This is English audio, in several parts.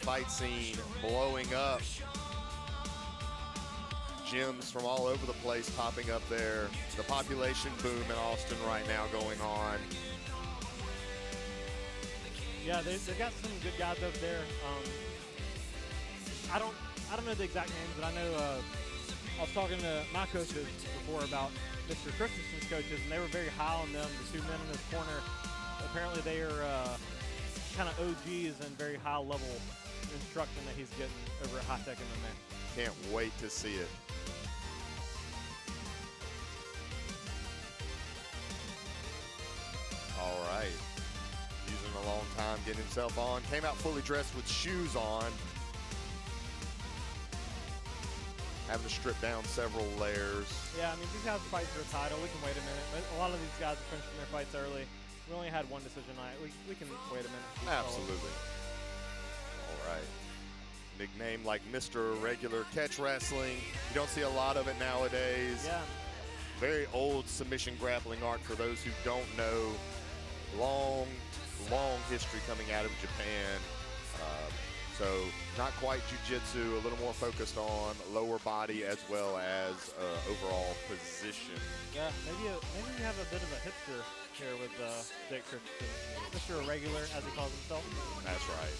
fight scene blowing up. Gyms from all over the place popping up there. The population boom in Austin right now going on. Yeah, they've got some good guys over there. I don't know the exact names, but I know I was talking to my coaches before about Mr. Christensen's coaches, and they were very high on them. The two men in this corner, apparently they are kind of OGs and very high level instruction that he's getting over at High Tech MMA. Can't wait to see it. All right. Using a long time getting himself on. Came out fully dressed with shoes on. Having to strip down several layers. Yeah, I mean, these guys fight for a title. We can wait a minute. But a lot of these guys are finishing their fights early. We only had one decision night. We can wait a minute. Absolutely. All right. Nickname like Mr. Irregular Catch Wrestling. You don't see a lot of it nowadays. Yeah. Very old submission grappling art for those who don't know. Long history coming out of Japan. So not quite jiu-jitsu, a little more focused on lower body as well as overall position. Yeah, maybe you have a bit of a hipster here with Jake Christensen. Mr. Irregular, as he calls himself. That's right.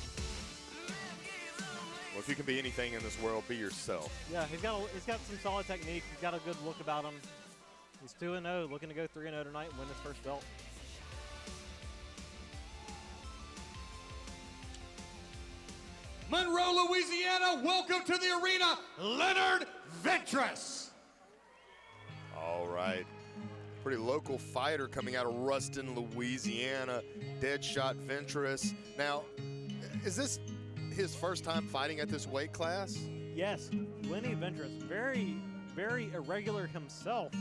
Well, if you can be anything in this world, be yourself. Yeah, he's got some solid technique. He's got a good look about him. He's 2-0, looking to go 3-0 tonight and win his first belt. Monroe, Louisiana, welcome to the arena, Leonard Ventress. All right. Pretty local fighter coming out of Ruston, Louisiana. Deadshot Ventress. Now, is this his first time fighting at this weight class? Yes, Lenny Ventress, very, very irregular himself.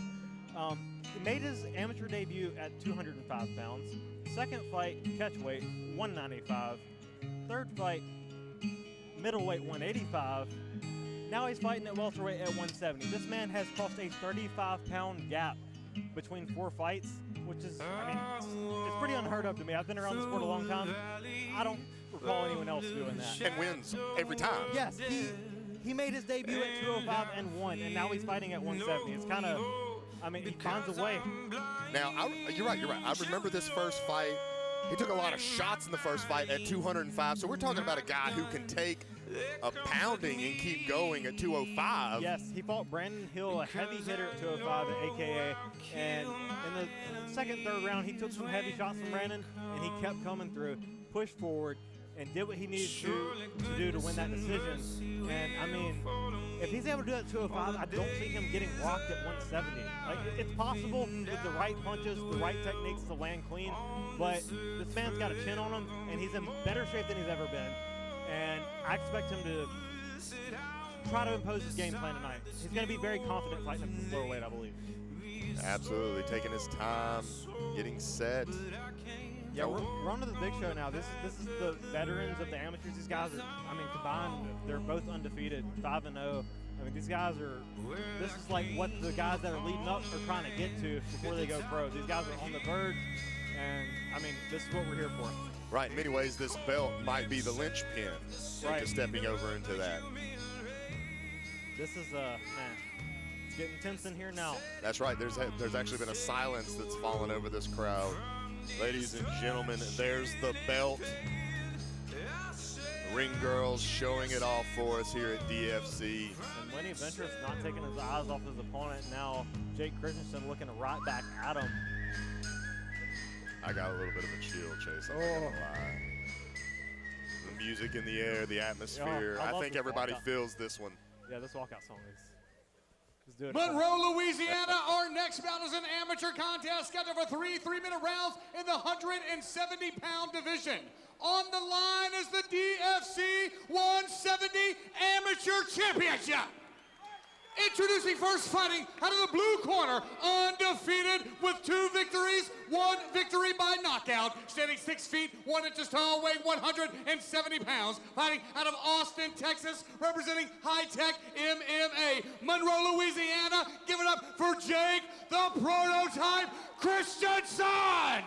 He made his amateur debut at 205 pounds. Second fight, catchweight, 195. Third fight, middleweight, 185. Now he's fighting at welterweight at 170. This man has crossed a 35-pound gap between 4 fights, which is, I mean, it's pretty unheard of to me. I've been around the sport a long time. I don't recall anyone else doing that. And wins every time. Yes, he made his debut at 205 and won, and now he's fighting at 170. It's kind of, I mean, he finds a way. Now, you're right. I remember this first fight. He took a lot of shots in the first fight at 205, so we're talking about a guy who can take a pounding and keep going at 205. Yes, he fought Brandon Hill, a heavy hitter at 205 at AKA, and in the second, third round, he took some heavy shots from Brandon, and he kept coming through, pushed forward, and did what he needed to do to win that decision. And, I mean, if he's able to do that at 205, I don't see him getting rocked at 170. Like, it's possible with the right punches, the right techniques to land clean, but this man's got a chin on him, and he's in better shape than he's ever been. And I expect him to try to impose his game plan tonight. He's going to be very confident fighting at this lower weight, I believe. Absolutely, taking his time, getting set. Yeah, we're on to the big show now. This is the veterans of the amateurs. These guys are, I mean, combined, they're both undefeated, 5-0. I mean, these guys are, this is like what the guys that are leading up are trying to get to before they go pro. These guys are on the verge, and, I mean, this is what we're here for. Right, in many ways, this belt might be the linchpin to stepping over into that. This is, man, it's getting tense in here now. That's right. There's actually been a silence that's fallen over this crowd. Ladies and gentlemen, there's the belt. The ring girls showing it off for us here at DFC. And Lenny Ventress not taking his eyes off his opponent. Now Jake Christensen looking right back at him. I got a little bit of a chill, Chase. I'm not gonna lie. The music in the air, the atmosphere. Yeah, I think everybody feels this one. Yeah, this walkout song is doing Monroe, Louisiana, our next bout is an amateur contest scheduled for 3 3-minute rounds in the 170-pound division. On the line is the DFC 170 Amateur Championship. Introducing first, fighting out of the blue corner, undefeated with 2 victories, 1 victory by knockout, standing 6 feet, 1 inches tall, weighing 170 pounds, fighting out of Austin, Texas, representing High Tech MMA. Monroe, Louisiana, give it up for Jake, the prototype Christensen!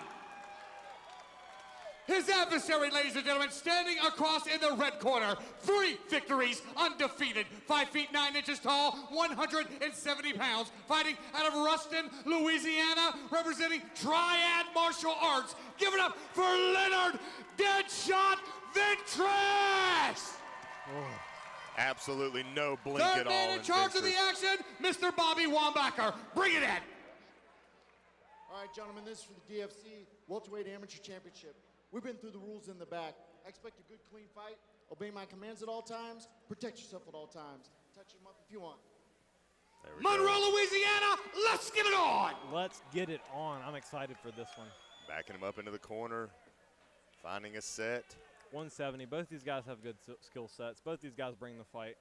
His adversary, ladies and gentlemen, standing across in the red corner, 3 victories, undefeated, 5 feet 9 inches tall, 170 pounds, fighting out of Ruston, Louisiana, representing Triad Martial Arts. Give it up for Leonard Deadshot Ventress! Absolutely no blink Third at all. man in charge of the action, Mr. Bobby Wambacher. Bring it in. All right, gentlemen, this is for the DFC Welterweight Amateur Championship. We've been through the rules in the back. I expect a good, clean fight. Obey my commands at all times. Protect yourself at all times. Touch him up if you want. Monroe, Louisiana, let's get it on. Let's get it on. I'm excited for this one. Backing him up into the corner, finding a set. 170. Both these guys have good skill sets. Both these guys bring the fight.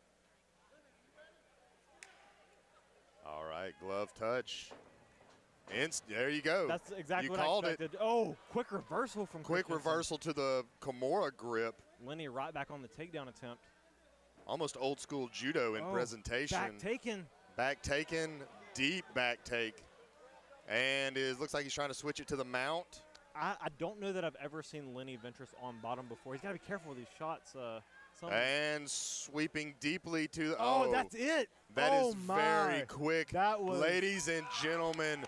All right, glove touch. There you go. That's exactly you what called I expected. Oh, quick reversal from Quick Christensen. reversal to the Kimura grip. Lenny right back on the takedown attempt. Almost old school judo in presentation. Back taken. Back taken, deep back take. And it looks like he's trying to switch it to the mount. I don't know that I've ever seen Lenny Ventress on bottom before. He's got to be careful with these shots. And sweeping deeply to the, oh, that's it. That is my. very quick. That was, ladies and gentlemen,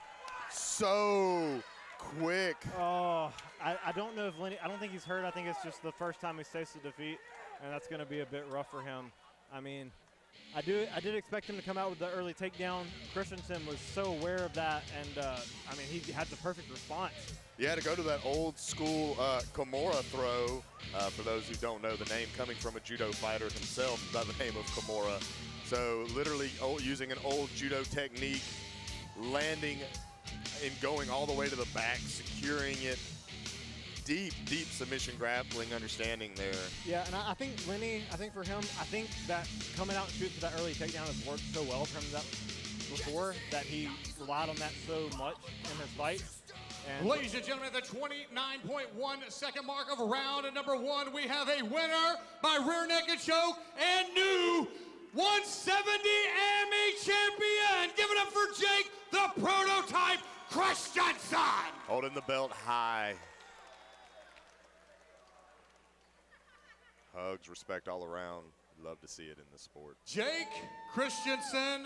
so quick. Oh, I don't know if Lenny, I don't think he's hurt. I think it's just the first time he's tasted defeat, and that's going to be a bit rough for him. I mean, I did expect him to come out with the early takedown. Christensen was so aware of that, and I mean, he had the perfect response. Yeah, to go to that old school Kimura throw, for those who don't know the name, coming from a judo fighter himself by the name of Kimura. So literally using an old judo technique, landing and going all the way to the back, securing it. Deep, deep submission grappling understanding there. Yeah, and I think Lenny, I think for him, I think that coming out and shooting for that early takedown has worked so well for him before that he relied on that so much in his fights. And ladies and gentlemen, at the 29.1 second mark of round number 1, we have a winner by rear naked choke and new 170 AMA champion. Give it up for Jake, the prototype Christensen. Holding the belt high. Hugs, respect all around. Love to see it in the sport. Jake Christensen.